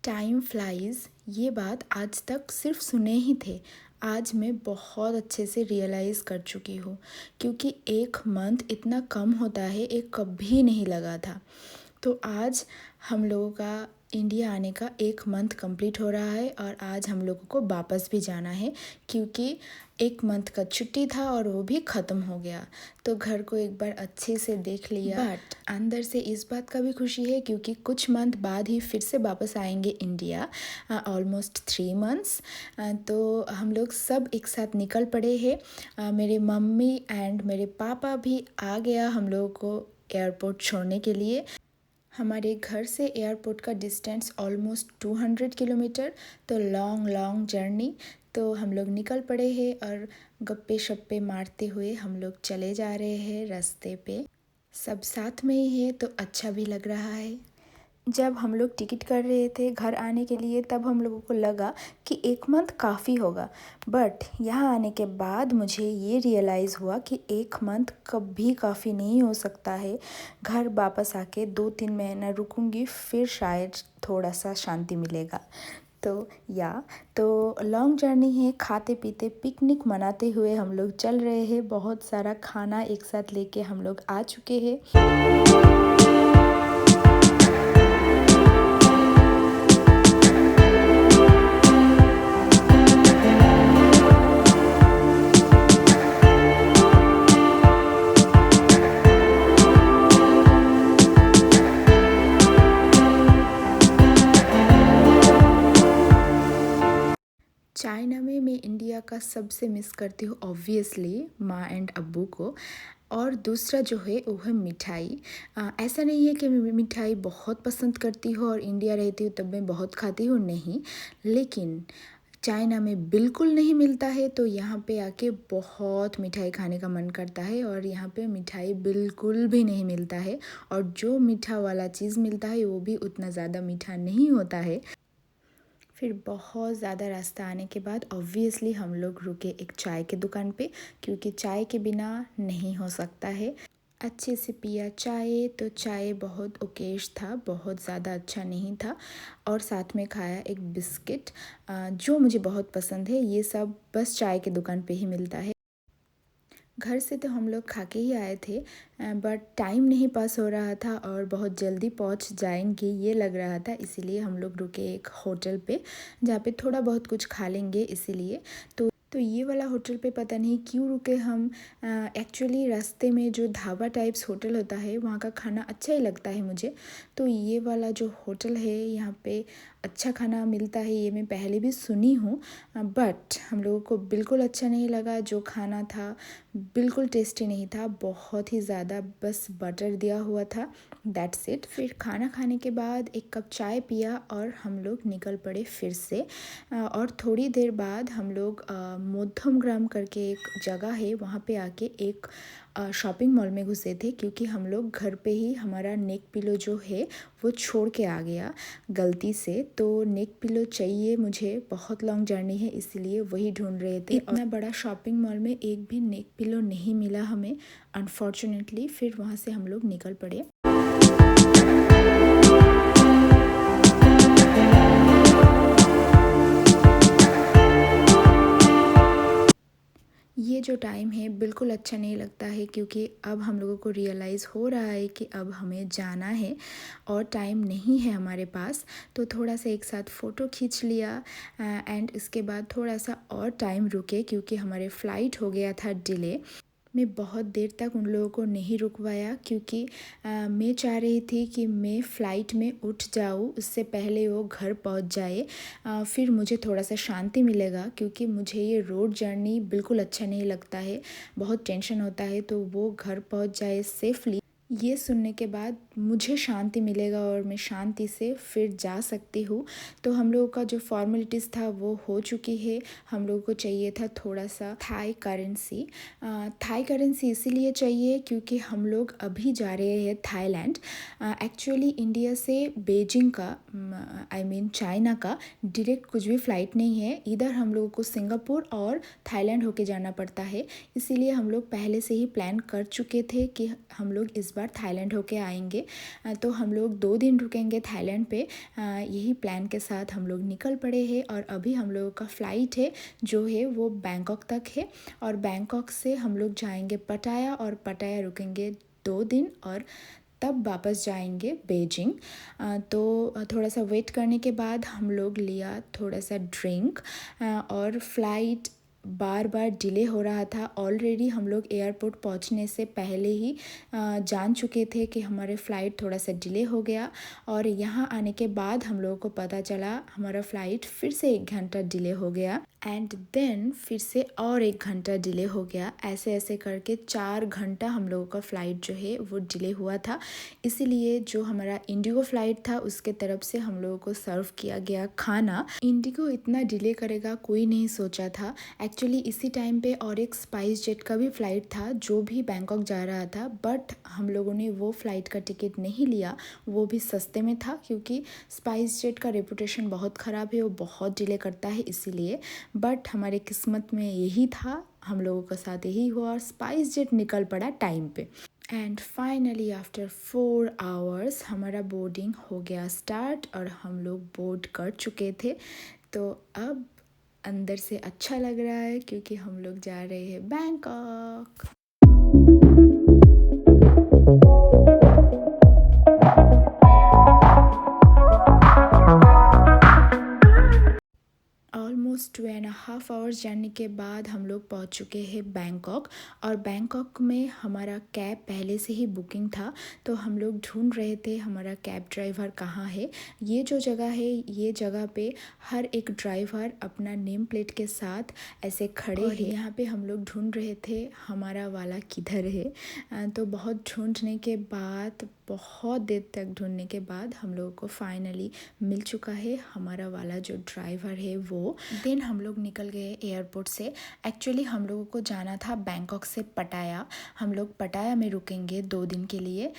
Time flies ये बात आज तक सिर्फ सुने ही थे। आज मैं बहुत अच्छे से रियलाइज़ कर चुकी हूँ क्योंकि एक मंथ इतना कम होता है, एक कभी नहीं लगा था। तो आज हम लोगों का इंडिया आने का 1 मंथ कंप्लीट हो रहा है और आज हम लोगों को वापस भी जाना है क्योंकि 1 मंथ का छुट्टी था और वो भी ख़त्म हो गया। तो घर को एक बार अच्छे से देख लिया, बट अंदर से इस बात का भी खुशी है क्योंकि कुछ मंथ बाद ही फिर से वापस आएंगे इंडिया, ऑलमोस्ट 3 मंथ्स। तो हम लोग सब एक साथ निकल पड़े हैं। मेरे मम्मी एंड मेरे पापा भी आ गया हम लोगों को एयरपोर्ट छोड़ने के लिए। हमारे घर से एयरपोर्ट का डिस्टेंस ऑलमोस्ट 200 किलोमीटर, तो लॉन्ग जर्नी। तो हम लोग निकल पड़े हैं और गप्पे शप्पे मारते हुए हम लोग चले जा रहे हैं रास्ते पे। सब साथ में ही है तो अच्छा भी लग रहा है। जब हम लोग टिकट कर रहे थे घर आने के लिए तब हम लोगों को लगा कि 1 मंथ काफ़ी होगा, बट यहाँ आने के बाद मुझे ये रियलाइज़ हुआ कि 1 मंथ कभी काफ़ी नहीं हो सकता है। घर वापस आके 2-3 महीना रुकूंगी फिर शायद थोड़ा सा शांति मिलेगा। तो लॉन्ग जर्नी है, खाते पीते पिकनिक मनाते हुए हम लोग चल रहे हैं। बहुत सारा खाना एक साथ लेके हम लोग आ चुके हैं। चाइना में मैं इंडिया का सबसे मिस करती हूँ ऑब्वियसली माँ एंड अब्बू को। और दूसरा जो है वो है मिठाई। ऐसा नहीं है कि मैं मिठाई बहुत पसंद करती हूँ और इंडिया रहती हूँ तब मैं बहुत खाती हूँ, नहीं। लेकिन चाइना में बिल्कुल नहीं मिलता है तो यहाँ पे आके बहुत मिठाई खाने का मन करता है और यहाँ पे मिठाई बिल्कुल भी नहीं मिलता है। और जो मीठा वाला चीज़ मिलता है वो भी उतना ज़्यादा मीठा नहीं होता है। फिर बहुत ज़्यादा रास्ता आने के बाद ऑब्वियसली हम लोग रुके एक चाय के दुकान पे क्योंकि चाय के बिना नहीं हो सकता है। अच्छे से पिया चाय, तो चाय बहुत ओकेश था, बहुत ज़्यादा अच्छा नहीं था। और साथ में खाया एक बिस्किट जो मुझे बहुत पसंद है। ये सब बस चाय के दुकान पे ही मिलता है। घर से तो हम लोग खा के ही आए थे, बट टाइम नहीं पास हो रहा था और बहुत जल्दी पहुंच जाएंगे ये लग रहा था, इसीलिए हम लोग रुके एक होटल पे जहाँ पे थोड़ा बहुत कुछ खा लेंगे इसीलिए। तो ये वाला होटल पे पता नहीं क्यों रुके हम। एक्चुअली रास्ते में जो ढाबा टाइप्स होटल होता है वहाँ का खाना अच्छा ही लगता है मुझे। तो ये वाला जो होटल है यहाँ पे अच्छा खाना मिलता है ये मैं पहले भी सुनी हूँ, बट हम लोगों को बिल्कुल अच्छा नहीं लगा। जो खाना था बिल्कुल टेस्टी नहीं था, बहुत ही ज़्यादा बस बटर दिया हुआ था, दैट्स इट। फिर खाना खाने के बाद एक कप चाय पिया और हम लोग निकल पड़े फिर से। और थोड़ी देर बाद हम लोग मोद्धम ग्राम करके एक जगह है वहाँ पे आके एक शॉपिंग मॉल में घुसे थे क्योंकि हम लोग घर पे ही हमारा नेक पिलो जो है वो छोड़ के आ गया गलती से। तो नेक पिलो चाहिए मुझे, बहुत लॉन्ग जर्नी है इसलिए वही ढूंढ रहे थे। इतना बड़ा शॉपिंग मॉल में एक भी नेक पिलो नहीं मिला हमें अनफॉर्चुनेटली। फिर वहाँ से हम लोग निकल पड़े। ये जो टाइम है बिल्कुल अच्छा नहीं लगता है क्योंकि अब हम लोगों को रियलाइज़ हो रहा है कि अब हमें जाना है और टाइम नहीं है हमारे पास। तो थोड़ा सा एक साथ फ़ोटो खींच लिया एंड इसके बाद थोड़ा सा और टाइम रुके क्योंकि हमारे फ़्लाइट हो गया था डिले। मैं बहुत देर तक उन लोगों को नहीं रुकवाया क्योंकि मैं चाह रही थी कि मैं फ़्लाइट में उठ जाऊँ उससे पहले वो घर पहुँच जाए। फिर मुझे थोड़ा सा शांति मिलेगा क्योंकि मुझे ये रोड जर्नी बिल्कुल अच्छा नहीं लगता है, बहुत टेंशन होता है। तो वो घर पहुँच जाए सेफली, ये सुनने के बाद मुझे शांति मिलेगा और मैं शांति से फिर जा सकती हूँ। तो हम लोगों का जो फॉर्मेलिटीज़ था वो हो चुकी है। हम लोगों को चाहिए था थोड़ा सा थाई करेंसी। थाई करेंसी इसीलिए चाहिए क्योंकि हम लोग अभी जा रहे हैं थाईलैंड। एक्चुअली इंडिया से बीजिंग का आई मीन चाइना का डायरेक्ट कुछ भी फ़्लाइट नहीं है, इधर हम लोगों को सिंगापुर और थाईलैंड होके जाना पड़ता है। इसीलिए हम लोग पहले से ही प्लान कर चुके थे कि हम लोग इस बार थाईलैंड होके आएंगे। तो हम लोग 2 दिन रुकेंगे थाईलैंड पे। यही प्लान के साथ हम लोग निकल पड़े हैं और अभी हम लोगों का फ़्लाइट है जो है वो बैंकॉक तक है और बैंकॉक से हम लोग जाएंगे पटाया और पटाया रुकेंगे 2 दिन और तब वापस जाएंगे बीजिंग। तो थोड़ा सा वेट करने के बाद हम लोग लिया थोड़ा सा ड्रिंक और फ़्लाइट बार बार डिले हो रहा था। ऑलरेडी हम लोग एयरपोर्ट पहुंचने से पहले ही जान चुके थे कि हमारे फ़्लाइट थोड़ा सा डिले हो गया और यहाँ आने के बाद हम लोगों को पता चला हमारा फ़्लाइट फिर से 1 घंटा डिले हो गया एंड देन फिर से और 1 घंटा डिले हो गया। ऐसे ऐसे करके 4 घंटा हम लोगों का फ़्लाइट जो है वो डिले हुआ था। इसीलिए जो हमारा इंडिगो फ़्लाइट था उसके तरफ से हम लोगों को सर्व किया गया खाना। इंडिगो इतना डिले करेगा कोई नहीं सोचा था। एक्चुअली इसी टाइम पे और एक स्पाइस जेट का भी फ़्लाइट था जो भी बैंकॉक जा रहा था, बट हम लोगों ने वो फ़्लाइट का टिकट नहीं लिया। वो भी सस्ते में था क्योंकि स्पाइस जेट का रेपुटेशन बहुत ख़राब है, वो बहुत डिले करता है इसीलिए। बट हमारे किस्मत में यही था, हम लोगों के साथ यही हुआ और स्पाइस जेट निकल पड़ा टाइम पे। एंड फाइनली आफ्टर 4 आवर्स हमारा बोर्डिंग हो गया स्टार्ट और हम लोग बोर्ड कर चुके थे। तो अब अंदर से अच्छा लग रहा है क्योंकि हम लोग जा रहे हैं बैंकॉक। ऑलमोस्ट 2.5 आवर्स जाने के बाद हम लोग पहुंच चुके हैं बैंकॉक और बैंकॉक में हमारा कैब पहले से ही बुकिंग था। तो हम लोग ढूंढ रहे थे हमारा कैब ड्राइवर कहाँ है। ये जो जगह है ये जगह पे हर एक ड्राइवर अपना नेम प्लेट के साथ ऐसे खड़े हैं। यहाँ पे हम लोग ढूंढ रहे थे हमारा वाला किधर है। तो बहुत ढूंढने के बाद, बहुत देर तक ढूंढने के बाद हम लोगों को फाइनली मिल चुका है हमारा वाला जो ड्राइवर है वो। देन हम लोग निकल गए एयरपोर्ट से। एक्चुअली हम लोगों को जाना था बैंकॉक से पटाया। हम लोग पटाया में रुकेंगे 2 दिन के लिए।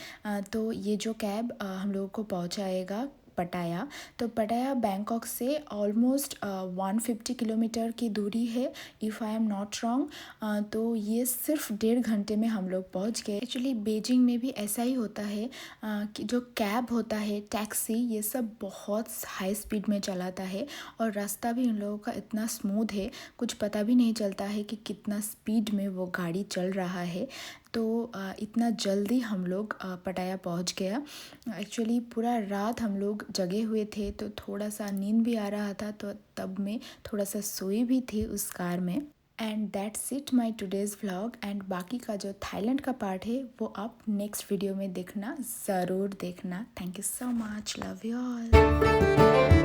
तो ये जो कैब हम लोगों को पहुंचाएगा पटाया। तो पटाया बैंकॉक से ऑलमोस्ट 150 किलोमीटर की दूरी है if I am not wrong. तो ये सिर्फ 1.5 घंटे में हम लोग पहुंच गए। एक्चुअली बीजिंग में भी ऐसा ही होता है कि जो कैब होता है, टैक्सी, ये सब बहुत हाई स्पीड में चलाता है और रास्ता भी उन लोगों का इतना स्मूथ है, कुछ पता भी नहीं चलता है कि कितना स्पीड में वो गाड़ी चल रहा है। तो इतना जल्दी हम लोग पटाया पहुंच गया। एक्चुअली पूरा रात हम लोग जगे हुए थे तो थोड़ा सा नींद भी आ रहा था, तो तब मैं थोड़ा सा सोई भी थी उस कार में। And that's it my today's vlog. And बाकी का जो थाईलैंड का पार्ट है वो आप नेक्स्ट वीडियो में देखना, ज़रूर देखना। Thank you so much, love you all.